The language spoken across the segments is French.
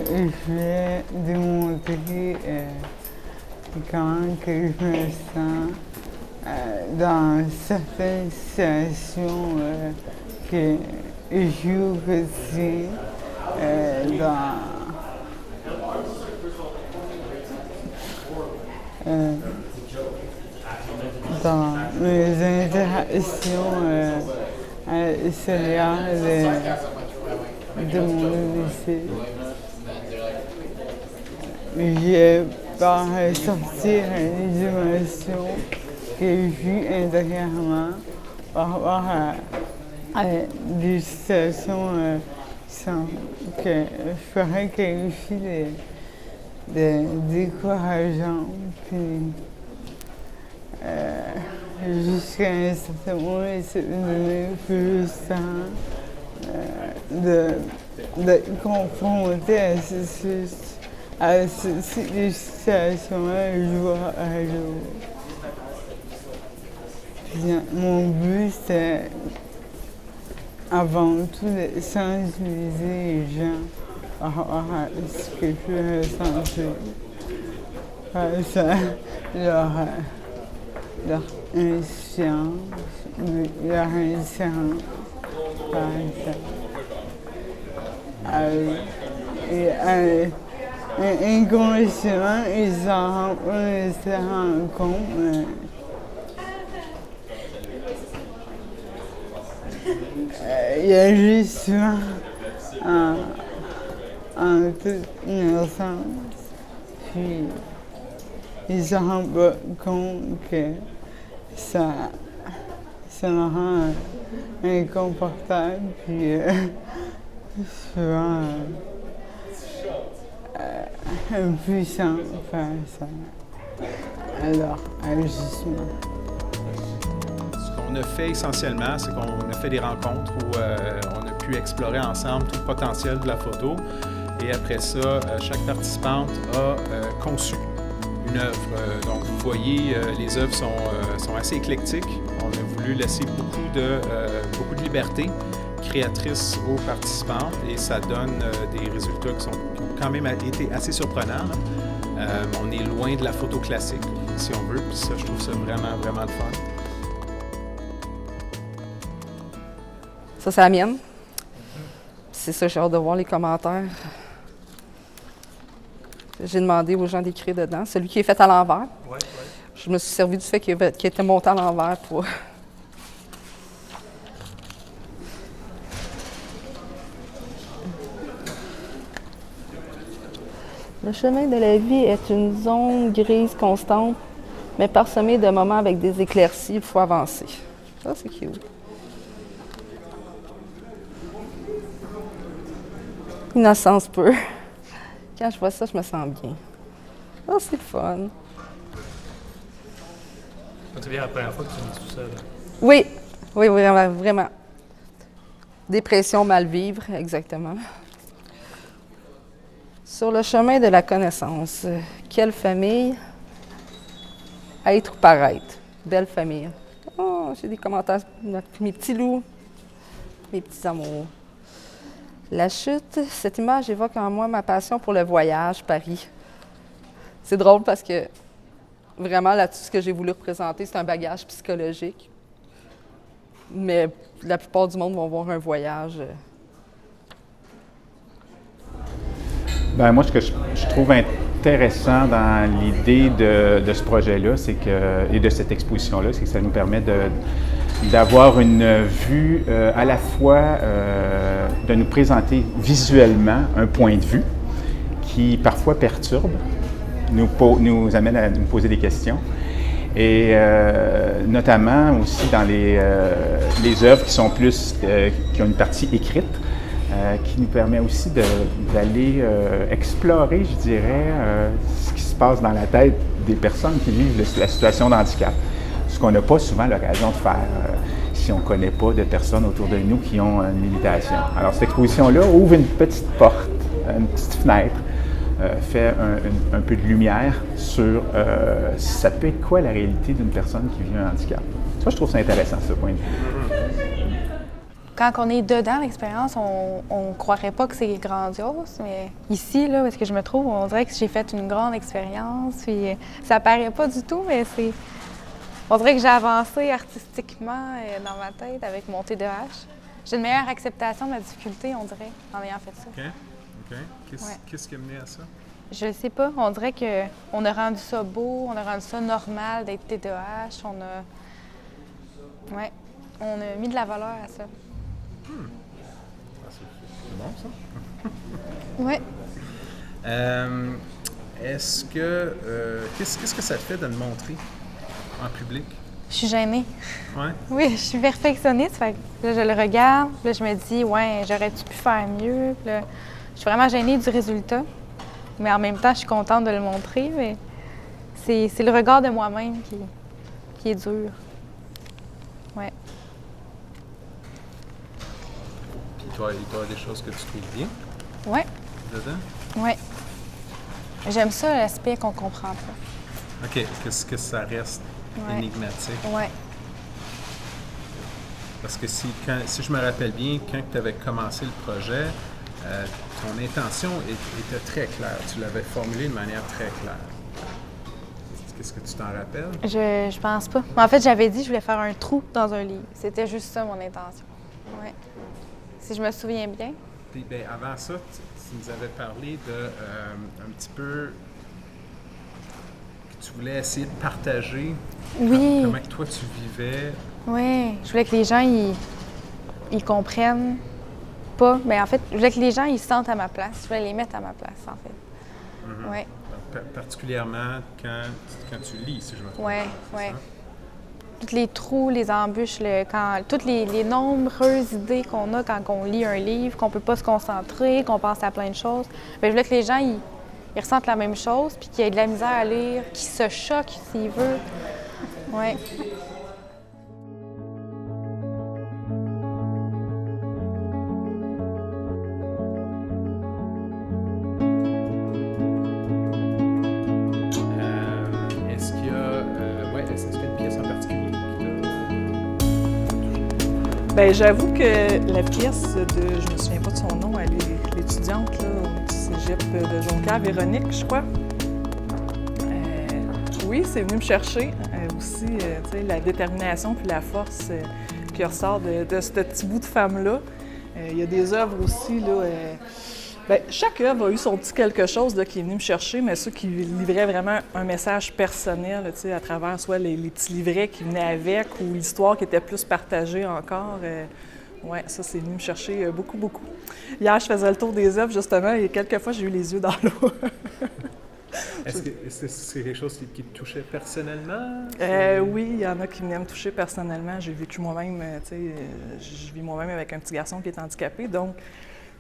je vais démontrer comment que je me sens dans certaines situations que je vis au quotidien, dans mes interactions à l'extérieur de mon domicile. Je par sortir les émotions que je vis intérieurement par rapport à des situations que je ferais qualifier de décourageantes. Puis, jusqu'à un certain moment, essayer de donner plus de temps d'être confronté à ces situations-là jour à jour. Puis, mon but, c'est avant tout de sensibiliser les gens par rapport à ce que je peux ressentir. Face à leur insouciance, leur indifférence, par exemple. Inconsciemment, ils s'en rendent compte, mais il y a juste souvent, en toute innocence, puis ils se rendent pas compte que ça me rend inconfortable, puis souvent impuissant face à leur agissement. Ce qu'on a fait essentiellement, c'est qu'on a fait des rencontres où on a pu explorer ensemble tout le potentiel de la photo. Et après ça, chaque participante a conçu une œuvre. Donc vous voyez, les œuvres sont assez éclectiques. On a voulu laisser beaucoup de liberté créatrice aux participantes et ça donne des résultats qui ont quand même été assez surprenants. On est loin de la photo classique, si on veut, puis ça, je trouve ça vraiment, vraiment le fun. Ça, c'est la mienne. C'est ça, j'ai hâte de voir les commentaires. J'ai demandé aux gens d'écrire dedans. Celui qui est fait à l'envers. Ouais. Je me suis servi du fait qu'il était monté à l'envers pour... Le chemin de la vie est une zone grise constante, mais parsemée de moments avec des éclaircies, il faut avancer. Ça, c'est cute. Innocence peu. Quand je vois ça, je me sens bien. Ah, c'est le fun. Donc, c'est bien la première fois que tu vis tout seul. Oui, vraiment. Dépression, mal vivre, exactement. Sur le chemin de la connaissance, quelle famille? Être ou paraître? Belle famille. Oh, j'ai des commentaires. Mes petits loups, mes petits amours. La chute, cette image évoque en moi ma passion pour le voyage, Paris. C'est drôle parce que vraiment là-dessus, ce que j'ai voulu représenter, c'est un bagage psychologique. Mais la plupart du monde vont voir un voyage. Bien, moi, ce que je trouve intéressant dans l'idée de ce projet-là, et de cette exposition-là, c'est que ça nous permet d'avoir une vue à la fois de nous présenter visuellement un point de vue qui parfois perturbe, nous amène à nous poser des questions. Et notamment aussi dans les œuvres qui sont qui ont une partie écrite, qui nous permet aussi d'aller explorer, je dirais, ce qui se passe dans la tête des personnes qui vivent la situation de handicap. Ce qu'on n'a pas souvent l'occasion de faire si on ne connaît pas de personnes autour de nous qui ont une limitation. Alors cette exposition-là ouvre une petite porte, une petite fenêtre, fait un peu de lumière sur ça peut être quoi la réalité d'une personne qui vit un handicap. Ça, je trouve ça intéressant, ce point de vue. quand on est dedans l'expérience, on croirait pas que c'est grandiose, mais ici, là, où est-ce que je me trouve, on dirait que j'ai fait une grande expérience, puis ça paraît pas du tout, mais on dirait que j'ai avancé artistiquement dans ma tête avec mon TDAH. J'ai une meilleure acceptation de ma difficulté, on dirait, en ayant fait ça. OK. Qu'est-ce qui a mené à ça? Je ne sais pas. On dirait qu'on a rendu ça beau, on a rendu ça normal d'être TDAH. On a mis de la valeur à ça. C'est bon, ça? Oui. Est-ce que... qu'est-ce que ça te fait de le montrer en public? Je suis gênée. Ouais? Oui, je suis perfectionniste. Fait que là, je le regarde, puis là, je me dis, ouais, j'aurais-tu pu faire mieux? Puis là, je suis vraiment gênée du résultat. Mais en même temps, je suis contente de le montrer. Mais c'est le regard de moi-même qui est dur. Ouais. Puis il doit y avoir des choses que tu trouves bien Ouais. dedans? Ouais. J'aime ça, l'aspect qu'on comprend pas. OK. Qu'est-ce que ça reste énigmatique? Ouais. Parce que si je me rappelle bien, quand tu avais commencé le projet, ton intention était très claire. Tu l'avais formulée de manière très claire. Est-ce que tu t'en rappelles? Je pense pas. En fait, j'avais dit que je voulais faire un trou dans un livre. C'était juste ça, mon intention. Ouais. Si je me souviens bien. Puis, ben, avant ça, tu nous avais parlé de un petit peu que tu voulais essayer de partager comment que toi tu vivais. Oui, je voulais que les gens ils comprennent pas. Mais en fait, je voulais que les gens ils se sentent à ma place. Je voulais les mettre à ma place, en fait. Mm-hmm. Ouais. Particulièrement quand tu lis, si je me trompe. Oui. Tous les trous, les embûches, toutes les nombreuses idées qu'on a quand on lit un livre, qu'on peut pas se concentrer, qu'on pense à plein de choses. Bien, je voulais que les gens ils ressentent la même chose, puis qu'ils aient de la misère à lire, qu'ils se choquent s'ils veulent. Oui. Est-ce qu'il y a une pièce en particulier qui t'a... Bien, j'avoue que la pièce de, je me souviens pas de son nom, elle est l'étudiante là, au petit cégep de Jonquière, Véronique, je crois. Oui, c'est venu me chercher aussi, tu sais, la détermination puis la force qui ressort de ce petit bout de femme-là. Il y a des œuvres aussi, là. Bien, chaque œuvre a eu son petit quelque chose là, qui est venu me chercher, mais ceux qui livraient vraiment un message personnel, tu sais, à travers soit les petits livrets qui venaient avec ou l'histoire qui était plus partagée encore. Oui, ça, c'est venu me chercher beaucoup, beaucoup. Hier, je faisais le tour des œuvres, justement, et quelques fois, j'ai eu les yeux dans l'eau. Est-ce que c'est quelque chose qui te touchait personnellement? Oui, il y en a qui venaient me toucher personnellement. J'ai vécu moi-même, tu sais, je vis moi-même avec un petit garçon qui est handicapé, donc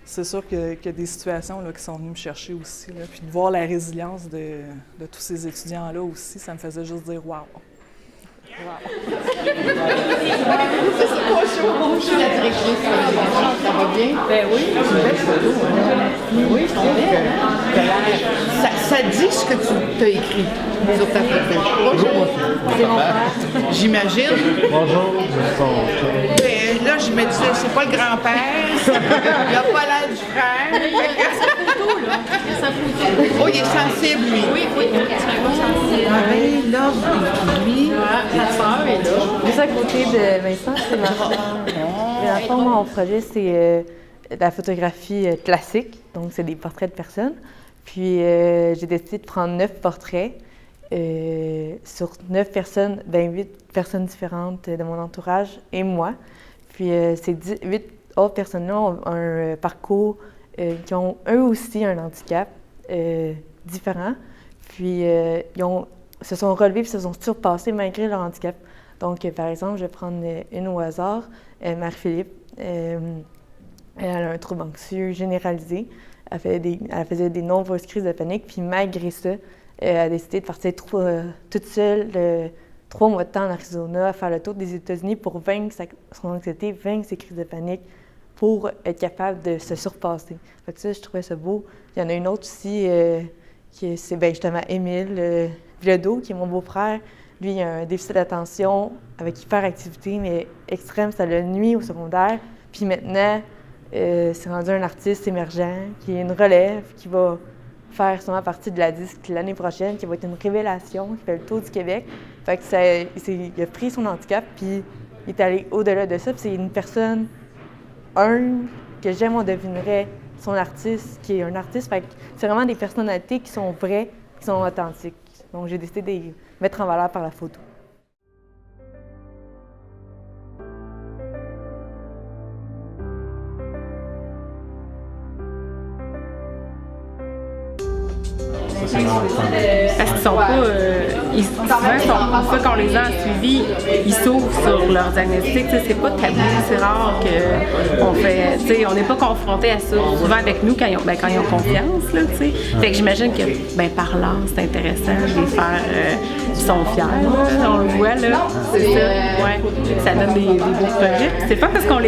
c'est sûr qu'il y a des situations là, qui sont venues me chercher aussi. Là. Puis de voir la résilience de tous ces étudiants-là aussi, ça me faisait juste dire « wow ». Bonjour la directrice, ça va bien? Ben oui, c'est une belle photo. Oui, c'est belle. Ça dit ce que tu as écrit sur ta photo. Bonjour. C'est mon frère. J'imagine. Bonjour. Ben, là, je me disais, c'est pas le grand-père, il n'a pas l'air du frère. Il y a sa photo, là. Il y a sa photo. Oh, il est sensible, lui. Oui, c'est un gars sensible. Ah ben, là, lui, sa sœur est là. Juste à côté de Vincent, c'est ma sœur. Dans le fond, mon projet, c'est la photographie classique, donc c'est des portraits de personnes. Puis j'ai décidé de prendre 9 portraits sur 9 personnes, 8 personnes différentes de mon entourage et moi. Puis ces 8 autres personnes-là ont un parcours qui ont eux aussi un handicap différent. Puis ils se sont relevés et se sont surpassés malgré leur handicap. Donc, par exemple, je vais prendre une au hasard, Marie-Philippe. Elle a un trouble anxieux généralisé. Elle faisait des nombreuses crises de panique, puis malgré ça, elle a décidé de partir toute seule 3 mois de temps en Arizona, à faire le tour des États-Unis pour vaincre son anxiété, vaincre ses crises de panique, pour être capable de se surpasser. Fait que ça, je trouvais ça beau. Il y en a une autre aussi, c'est justement Émile Viodo, qui est mon beau-frère. Lui, il a un déficit d'attention avec hyperactivité, mais extrême. Ça le nuit au secondaire. Puis maintenant, c'est rendu un artiste émergent qui est une relève, qui va faire sûrement partie de la disque l'année prochaine, qui va être une révélation, qui fait le tour du Québec. Fait que il a pris son handicap, puis il est allé au-delà de ça. Puis c'est une personne humble, que jamais on devinerait son artiste, qui est un artiste. Fait que c'est vraiment des personnalités qui sont vraies, qui sont authentiques. Donc j'ai décidé de les mettre en valeur par la photo. Parce qu'ils sont pas. Souvent, quand on les a suivis, ils s'ouvrent sur leur diagnostic. C'est pas tabou, c'est rare qu'on fait. On n'est pas confronté à ça souvent avec nous quand ils ont confiance. Là, fait que j'imagine que par l'art, c'est intéressant de les faire. Ils sont fiers. Là, on le voit, là. C'est ça. Ouais. Ça donne des beaux projets. C'est pas parce qu'on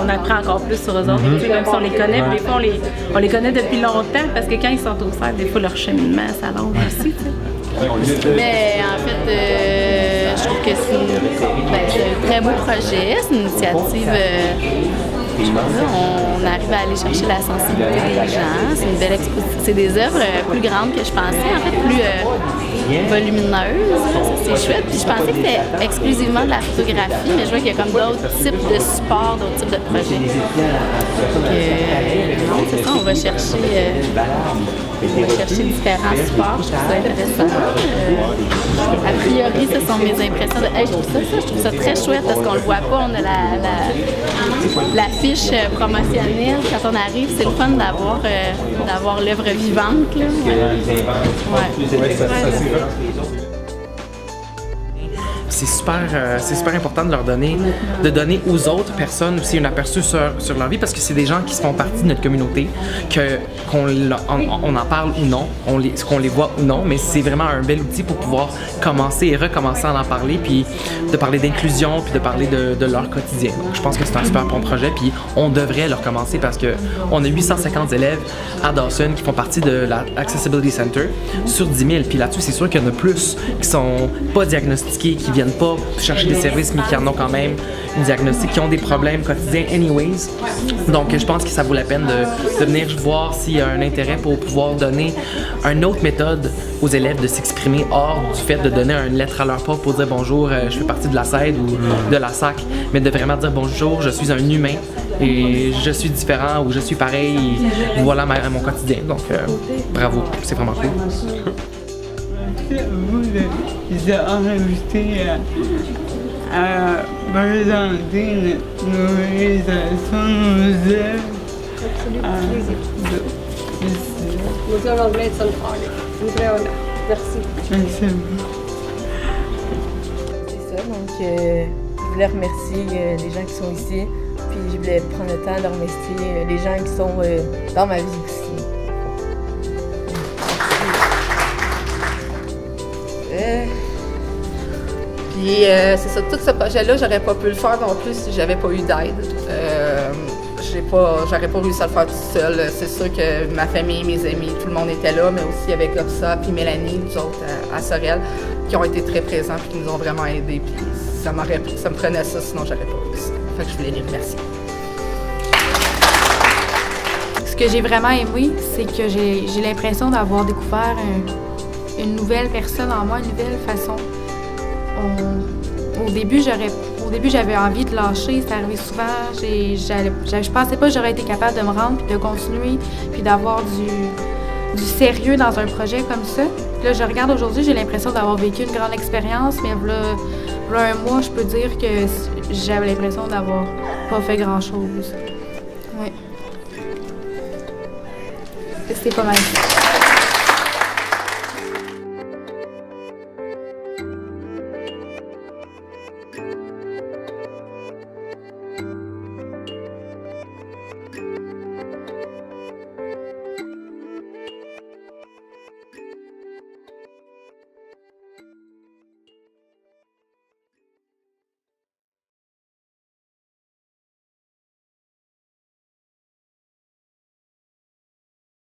on apprend encore plus sur eux autres. Même si on les connaît, des fois on les connaît depuis longtemps parce que quand ils sont au cercle, des fois leur cheminement s'allonge aussi. Mais en fait, je trouve que c'est un très beau projet, c'est une initiative. On arrive à aller chercher la sensibilité des gens. C'est une belle exposition. C'est des œuvres plus grandes que je pensais, en fait, plus volumineuses. Ça, c'est chouette. Puis je pensais que c'était exclusivement de la photographie, mais je vois qu'il y a comme d'autres types de supports, d'autres types de projets. Donc, c'est ça, on va chercher différents supports. Je trouve ça intéressant. A priori, ce sont mes impressions. Je trouve ça très chouette parce qu'on le voit pas. On a la fiche promotionnelle. Quand on arrive, c'est le fun d'avoir l'œuvre vivante. Là. C'est super important de leur donner aux autres personnes aussi un aperçu sur leur vie parce que c'est des gens qui font partie de notre communauté, qu'on en parle ou non, qu'on les voit ou non, mais c'est vraiment un bel outil pour pouvoir commencer et recommencer à en parler, puis de parler d'inclusion, puis de parler de leur quotidien. Donc, je pense que c'est un super bon projet, puis on devrait le recommencer parce qu'on a 850 élèves à Dawson qui font partie de l'Accessibility Center sur 10 000, puis là-dessus, c'est sûr qu'il y en a plus qui sont pas diagnostiqués, qui viennent pas chercher des services, mais qui en ont quand même une diagnostic, qui ont des problèmes quotidiens anyways. Donc, je pense que ça vaut la peine de venir voir s'il y a un intérêt pour pouvoir donner une autre méthode aux élèves de s'exprimer hors du fait de donner une lettre à leur prof pour dire bonjour, je fais partie de la SAID ou de la SAC, mais de vraiment dire bonjour, je suis un humain et je suis différent ou je suis pareil, et voilà mon quotidien. Donc, bravo, c'est vraiment cool. Vous êtes invité à présenter nos réalisations, nos œuvres. Nous allons mettre ça en Merci. Merci. C'est ça, donc je voulais remercier les gens qui sont ici, puis je voulais prendre le temps de remercier les gens qui sont dans ma vie aussi. Puis c'est ça, tout ce projet-là, j'aurais pas pu le faire non plus si j'avais pas eu d'aide. J'aurais pas réussi à le faire toute seule. C'est sûr que ma famille, mes amis, tout le monde était là, mais aussi avec Opsa puis Mélanie, nous autres à Sorel, qui ont été très présents et qui nous ont vraiment aidés. Puis ça me prenait ça, sinon j'aurais pas réussi. Fait que je voulais les remercier. Ce que j'ai vraiment aimé, c'est que j'ai l'impression d'avoir découvert une nouvelle personne en moi, une nouvelle façon. Au début, j'avais envie de lâcher, c'est arrivé souvent. Je pensais pas que j'aurais été capable de me rendre, puis de continuer, puis d'avoir du sérieux dans un projet comme ça. Puis là, je regarde aujourd'hui, j'ai l'impression d'avoir vécu une grande expérience, mais là, un mois, je peux dire que j'avais l'impression d'avoir pas fait grand-chose. Oui. C'était pas mal.